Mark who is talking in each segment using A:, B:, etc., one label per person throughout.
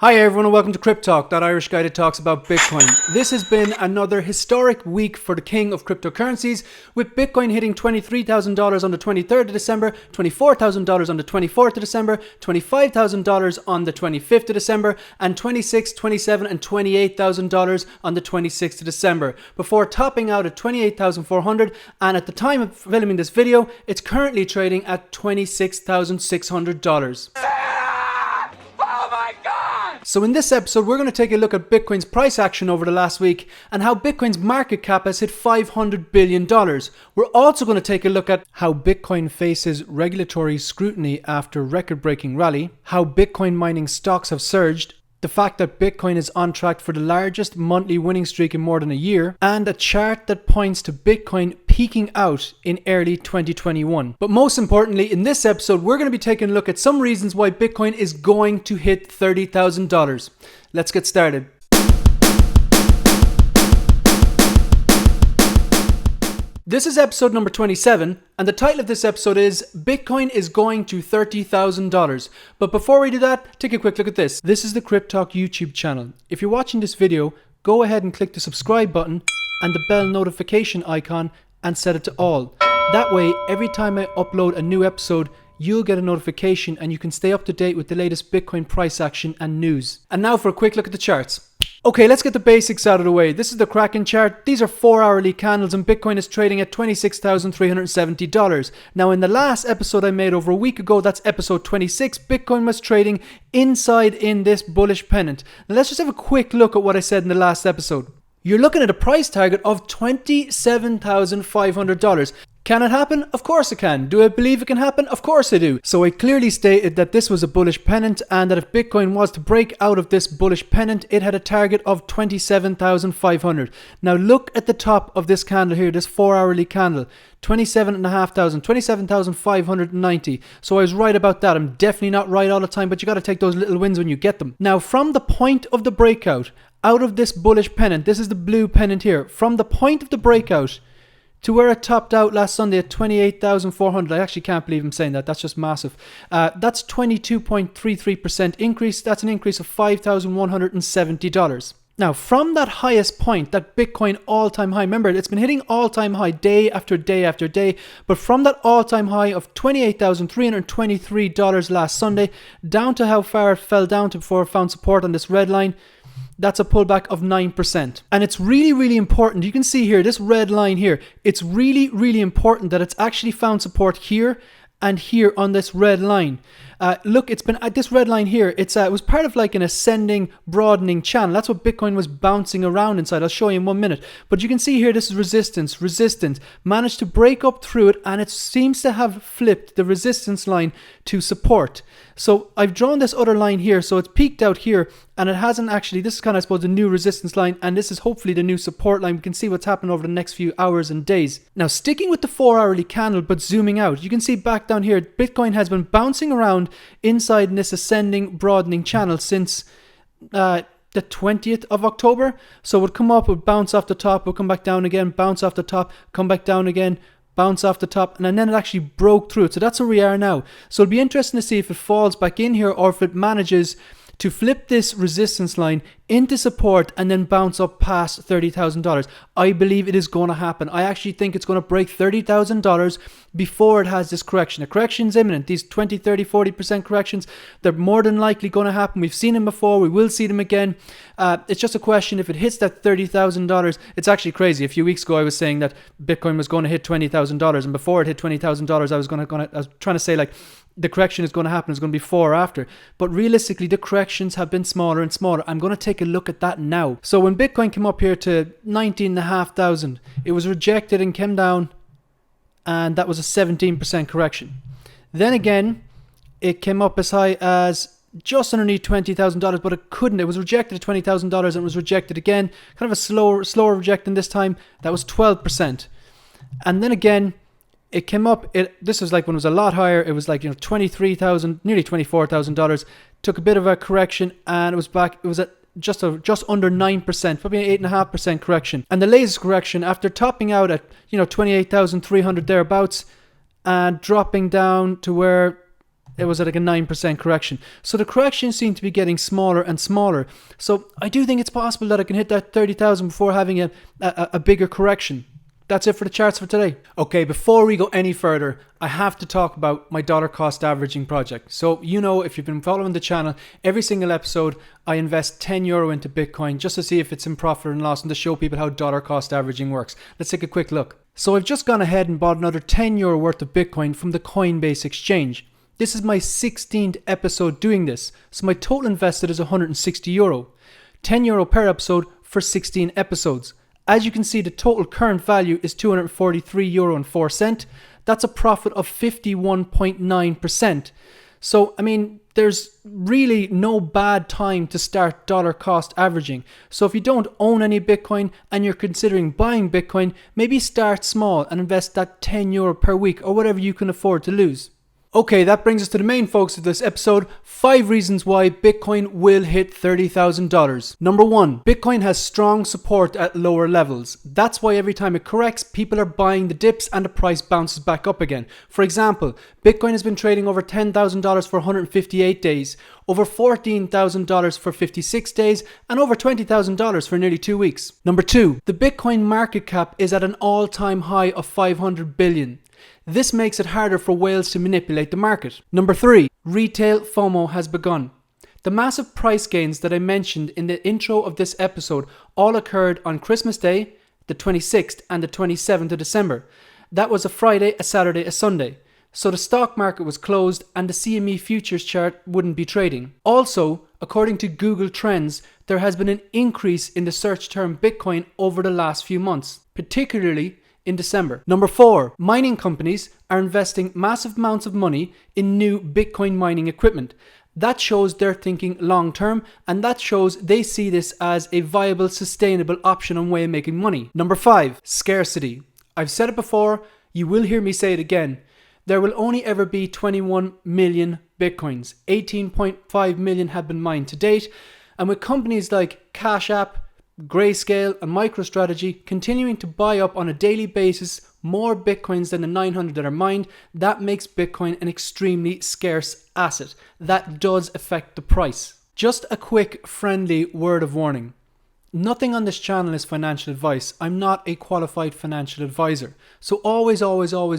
A: Hi everyone and welcome to KRYPTALK, that Irish guy that talks about Bitcoin. This has been another historic week for the king of cryptocurrencies, with Bitcoin hitting $23,000 on the 23rd of December, $24,000 on the 24th of December, $25,000 on the 25th of December, and $26,000, $27,000 and $28,000 on the 26th of December, before topping out at $28,400, and at the time of filming this video, it's currently trading at $26,600. So in this episode, we're going to take a look at Bitcoin's price action over the last week and how Bitcoin's market cap has hit $500 billion. We're also going to take a look at how Bitcoin faces regulatory scrutiny after record-breaking rally, how Bitcoin mining stocks have surged, the fact that Bitcoin is on track for the largest monthly winning streak in more than a year, and a chart that points to Bitcoin peaking out in early 2021. But most importantly, in this episode, we're going to be taking a look at some reasons why Bitcoin is going to hit $30,000. Let's get started. This is episode number 27, and the title of this episode is Bitcoin is going to $30,000. But before we do that, take a quick look at this. This is the KRYPTALK YouTube channel. If you're watching this video, go ahead and click the subscribe button and the bell notification icon and set it to all. That way, every time I upload a new episode, you'll get a notification and you can stay up to date with the latest Bitcoin price action and news. And now for a quick look at the charts. Okay, let's get the basics out of the way. This is the Kraken chart. These are 4-hourly candles and Bitcoin is trading at $26,370. Now in the last episode I made over a week ago, that's episode 26, Bitcoin was trading inside in this bullish pennant. Now let's just have a quick look at what I said in the last episode. You're looking at a price target of $27,500. Can it happen? Of course it can. Do I believe it can happen? Of course I do. So I clearly stated that this was a bullish pennant and that if Bitcoin was to break out of this bullish pennant, it had a target of $27,500. Now look at the top of this candle here, this 4-hourly candle. 27,590. So I was right about that. I'm definitely not right all the time, but you got to take those little wins when you get them. Now from the point of the breakout, out of this bullish pennant, this is the blue pennant here, from the point of the breakout to where it topped out last Sunday at 28,400. I actually can't believe I'm saying that. That's just massive. That's 22.33% increase. That's an increase of $5,170. Now, from that highest point, that Bitcoin all-time high, remember, it's been hitting all-time high day after day after day, but from that all-time high of $28,323 last Sunday, down to how far it fell down to before it found support on this red line, that's a pullback of 9%. And it's really, really important. You can see here, this red line here, it's really, really important that it's actually found support here and here on this red line. Look, it's been at this red line here. It was part of like an ascending, broadening channel. That's what Bitcoin was bouncing around inside. I'll show you in 1 minute. But you can see here, this is resistance, managed to break up through it, and it seems to have flipped the resistance line to support. So I've drawn this other line here, so it's peaked out here, and it hasn't actually, this is kind of, I suppose, the new resistance line, and this is hopefully the new support line. We can see what's happening over the next few hours and days. Now, sticking with the 4-hourly candle, but zooming out, you can see back down here, Bitcoin has been bouncing around inside in this ascending, broadening channel since the 20th of October. So it would come up, it would bounce off the top, would come back down again, bounce off the top, come back down again, bounce off the top, and then it actually broke through it. So that's where we are now. So it'll be interesting to see if it falls back in here or if it manages to flip this resistance line into support and then bounce up past $30,000. I believe it is going to happen. I actually think it's going to break $30,000 before it has this correction. The correction's imminent. These 20, 30, 40% corrections, they're more than likely going to happen. We've seen them before. We will see them again. It's just a question if it hits that $30,000. It's actually crazy. A few weeks ago, I was saying that Bitcoin was going to hit $20,000, and before it hit $20,000, I was trying to say like, the correction is going to happen, it's going to be before or after. But realistically, the corrections have been smaller and smaller. I'm going to take a look at that now. So when Bitcoin came up here to 19,500, it was rejected and came down, and that was a 17% correction. Then again, it came up as high as just underneath $20,000, but it couldn't. It was rejected at $20,000 and it was rejected again. Kind of a slower rejecting this time. That was 12%. And then again, it came up, this was like when it was a lot higher, it was like, $23,000, nearly $24,000, took a bit of a correction, and it was back, it was at just under 9%, probably an 8.5% correction. And the latest correction, after topping out at, 28,300 thereabouts, and dropping down to where it was at like a 9% correction. So the corrections seem to be getting smaller and smaller. So I do think it's possible that I can hit that 30,000 before having a bigger correction. That's it for the charts for today. Okay, before we go any further, I have to talk about my dollar cost averaging project. So, if you've been following the channel, every single episode, I invest €10 into Bitcoin just to see if it's in profit and loss and to show people how dollar cost averaging works. Let's take a quick look. So I've just gone ahead and bought another €10 worth of Bitcoin from the Coinbase exchange. This is my 16th episode doing this. So my total invested is €160. €10 per episode for 16 episodes. As you can see, the total current value is €243.04. That's a profit of 51.9%. So, there's really no bad time to start dollar cost averaging. So if you don't own any Bitcoin and you're considering buying Bitcoin, maybe start small and invest that €10 per week or whatever you can afford to lose. Okay, that brings us to the main focus of this episode, 5 reasons why Bitcoin will hit $30,000. Number 1, Bitcoin has strong support at lower levels. That's why every time it corrects, people are buying the dips and the price bounces back up again. For example, Bitcoin has been trading over $10,000 for 158 days, over $14,000 for 56 days, and over $20,000 for nearly 2 weeks. Number 2, the Bitcoin market cap is at an all-time high of 500 billion. This makes it harder for whales to manipulate the market. Number 3, retail FOMO has begun. The massive price gains that I mentioned in the intro of this episode all occurred on Christmas Day, the 26th and the 27th of December. That was a Friday, a Saturday, a Sunday. So the stock market was closed and the CME futures chart wouldn't be trading. Also, according to Google Trends, there has been an increase in the search term Bitcoin over the last few months, particularly in December. Number 4, mining companies are investing massive amounts of money in new Bitcoin mining equipment. That shows they're thinking long term, and that shows they see this as a viable, sustainable option and way of making money. Number 5, scarcity. I've said it before, you will hear me say it again. There will only ever be 21 million Bitcoins. 18.5 million have been mined to date, and with companies like Cash App, Grayscale and MicroStrategy continuing to buy up on a daily basis more Bitcoins than the 900 that are mined, that makes Bitcoin an extremely scarce asset. That does affect the price. Just a quick friendly word of warning. Nothing on this channel is financial advice. I'm not a qualified financial advisor. So always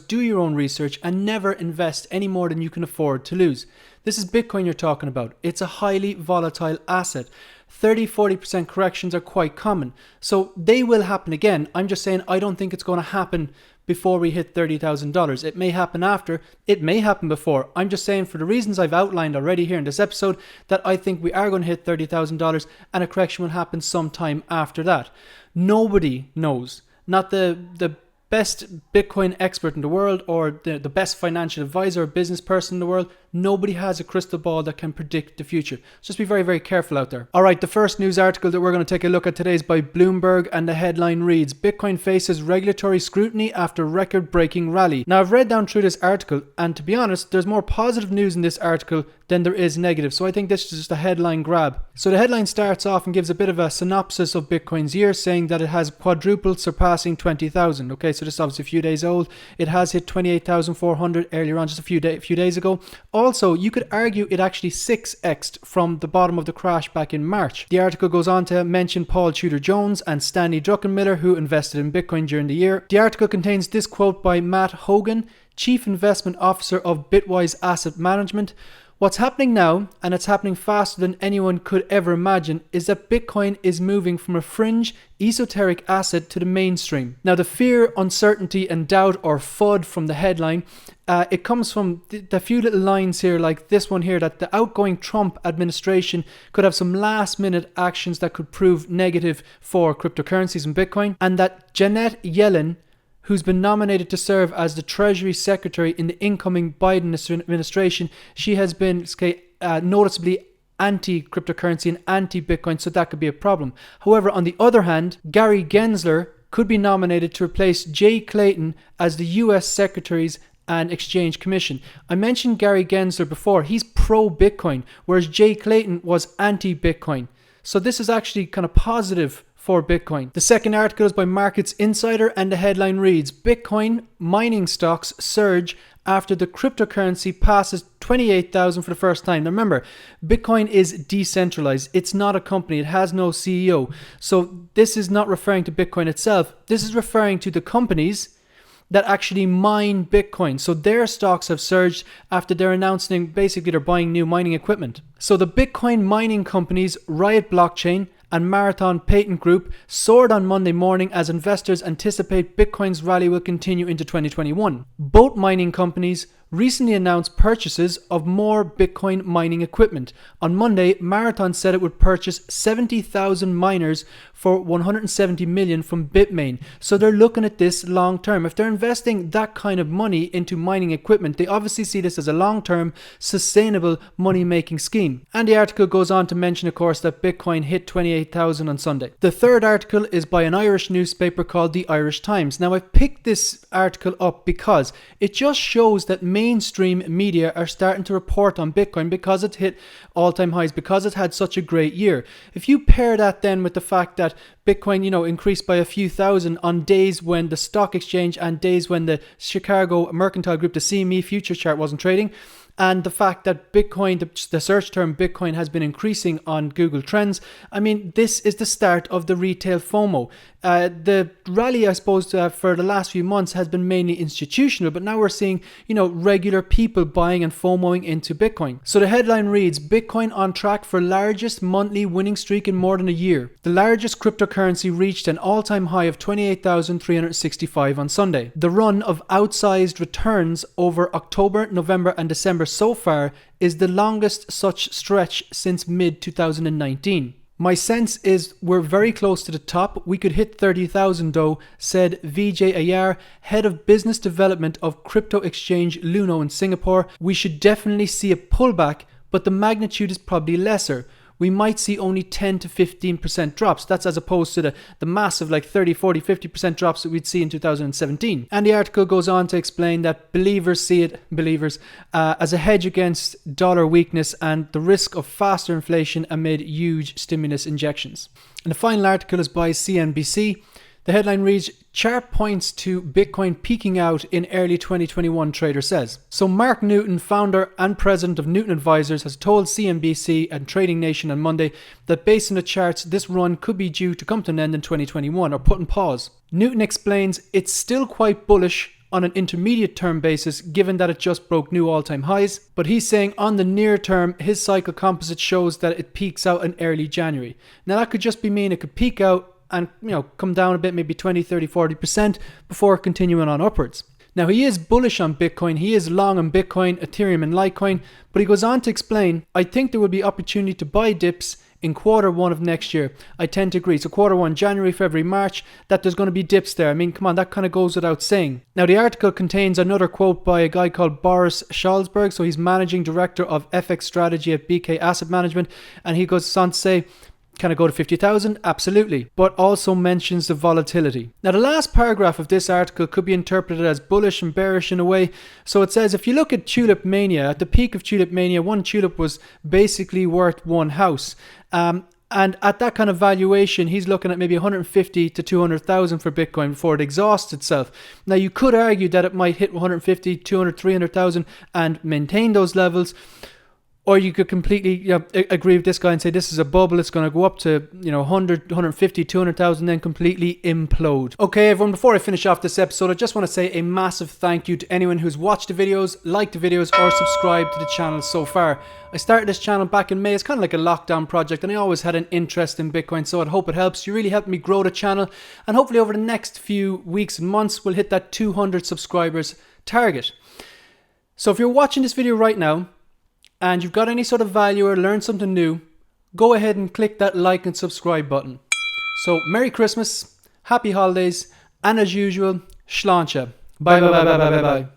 A: do your own research and never invest any more than you can afford to lose. This is Bitcoin you're talking about. It's a highly volatile asset. 30-40% corrections are quite common. So they will happen again. I'm just saying I don't think it's going to happen before we hit $30,000. It may happen after, it may happen before. I'm just saying for the reasons I've outlined already here in this episode that I think we are going to hit $30,000 and a correction will happen sometime after that. Nobody knows. Not the best Bitcoin expert in the world or the best financial advisor or business person in the world. Nobody has a crystal ball that can predict the future. Just be very, very careful out there. All right, the first news article that we're going to take a look at today is by Bloomberg, and the headline reads, Bitcoin faces regulatory scrutiny after record-breaking rally. Now, I've read down through this article, and to be honest, there's more positive news in this article than there is negative. So I think this is just a headline grab. So the headline starts off and gives a bit of a synopsis of Bitcoin's year, saying that it has quadrupled, surpassing 20,000. Okay, so this is obviously a few days old. It has hit 28,400 earlier on, just a few days ago. Also, you could argue it actually 6x'd from the bottom of the crash back in March. The article goes on to mention Paul Tudor Jones and Stanley Druckenmiller, who invested in Bitcoin during the year. The article contains this quote by Matt Hogan, Chief Investment Officer of Bitwise Asset Management. What's happening now, and it's happening faster than anyone could ever imagine, is that Bitcoin is moving from a fringe, esoteric asset to the mainstream. Now, the fear, uncertainty, and doubt, or FUD from the headline, it comes from the few little lines here, like this one here, that the outgoing Trump administration could have some last-minute actions that could prove negative for cryptocurrencies and Bitcoin, and that Janet Yellen, who's been nominated to serve as the Treasury Secretary in the incoming Biden administration, she has been noticeably anti-cryptocurrency and anti-Bitcoin, so that could be a problem. However, on the other hand, Gary Gensler could be nominated to replace Jay Clayton as the US Secretaries and Exchange Commission. I mentioned Gary Gensler before. He's pro-Bitcoin, whereas Jay Clayton was anti-Bitcoin. So this is actually kind of positive for Bitcoin. The second article is by Markets Insider, and the headline reads, Bitcoin mining stocks surge after the cryptocurrency passes 28,000 for the first time. Now remember, Bitcoin is decentralized. It's not a company. It has no CEO. So this is not referring to Bitcoin itself. This is referring to the companies that actually mine Bitcoin. So their stocks have surged after they're announcing basically they're buying new mining equipment. So the Bitcoin mining companies Riot Blockchain and Marathon Patent Group soared on Monday morning as investors anticipate Bitcoin's rally will continue into 2021. Both mining companies recently announced purchases of more Bitcoin mining equipment. On Monday, Marathon said it would purchase 70,000 miners for $170 million from Bitmain. So they're looking at this long term. If they're investing that kind of money into mining equipment, they obviously see this as a long-term, sustainable money-making scheme. And the article goes on to mention, of course, that Bitcoin hit 28,000 on Sunday. The third article is by an Irish newspaper called the Irish Times. Now, I've picked this article up because it just shows that mainstream media are starting to report on Bitcoin because it hit all-time highs, because it had such a great year. If you pair that then with the fact that Bitcoin, increased by a few thousand on days when the stock exchange and days when the Chicago Mercantile Group, the CME futures chart, wasn't trading, and the fact that Bitcoin, the search term Bitcoin, has been increasing on Google Trends, I mean, this is the start of the retail FOMO. The rally, I suppose, for the last few months has been mainly institutional, but now we're seeing, regular people buying and FOMOing into Bitcoin. So the headline reads, Bitcoin on track for largest monthly winning streak in more than a year. The largest cryptocurrency reached an all-time high of 28,365 on Sunday. The run of outsized returns over October, November and December so far is the longest such stretch since mid-2019. My sense is we're very close to the top. We could hit 30,000 though, said Vijay Ayar, head of business development of crypto exchange Luno in Singapore. We should definitely see a pullback, but the magnitude is probably lesser. We might see only 10 to 15% drops. That's as opposed to the massive 30, 40, 50% drops that we'd see in 2017. And the article goes on to explain that believers see it, as a hedge against dollar weakness and the risk of faster inflation amid huge stimulus injections. And the final article is by CNBC. The headline reads, chart points to Bitcoin peaking out in early 2021, trader says. So Mark Newton, founder and president of Newton Advisors, has told CNBC and Trading Nation on Monday that based on the charts, this run could be due to come to an end in 2021 or put on pause. Newton explains it's still quite bullish on an intermediate term basis given that it just broke new all-time highs, but he's saying on the near term his cycle composite shows that it peaks out in early January. Now that could just mean it could peak out and come down a bit, maybe 20, 30, 40% before continuing on upwards. Now he is bullish on Bitcoin, he is long on Bitcoin, Ethereum and Litecoin, but he goes on to explain, I think there will be opportunity to buy dips in Q1 of next year. I tend to agree. So Q1, January, February, March, that there's going to be dips there. I mean, come on, that kind of goes without saying. Now the article contains another quote by a guy called Boris Schalzberg. So he's managing director of FX strategy at BK Asset Management. And he goes on to say, can it go to 50,000? Absolutely. But also mentions the volatility. Now, the last paragraph of this article could be interpreted as bullish and bearish in a way. So it says, if you look at Tulip Mania, at the peak of Tulip Mania, one tulip was basically worth one house. And at that kind of valuation, he's looking at maybe 150 to 200,000 for Bitcoin before it exhausts itself. Now, you could argue that it might hit 150, 200, 300,000 and maintain those levels. Or you could completely agree with this guy and say this is a bubble, it's going to go up to 100, 150, 200,000, then completely implode. Okay, everyone, before I finish off this episode, I just want to say a massive thank you to anyone who's watched the videos, liked the videos, or subscribed to the channel so far. I started this channel back in May. It's kind of like a lockdown project, and I always had an interest in Bitcoin, so I hope it helps. You really helped me grow the channel, and hopefully over the next few weeks and months, we'll hit that 200 subscribers target. So if you're watching this video right now, and you've got any sort of value or learned something new, go ahead and click that like and subscribe button. So Merry Christmas, Happy Holidays, and as usual, Sláinte. Bye bye bye bye bye bye bye.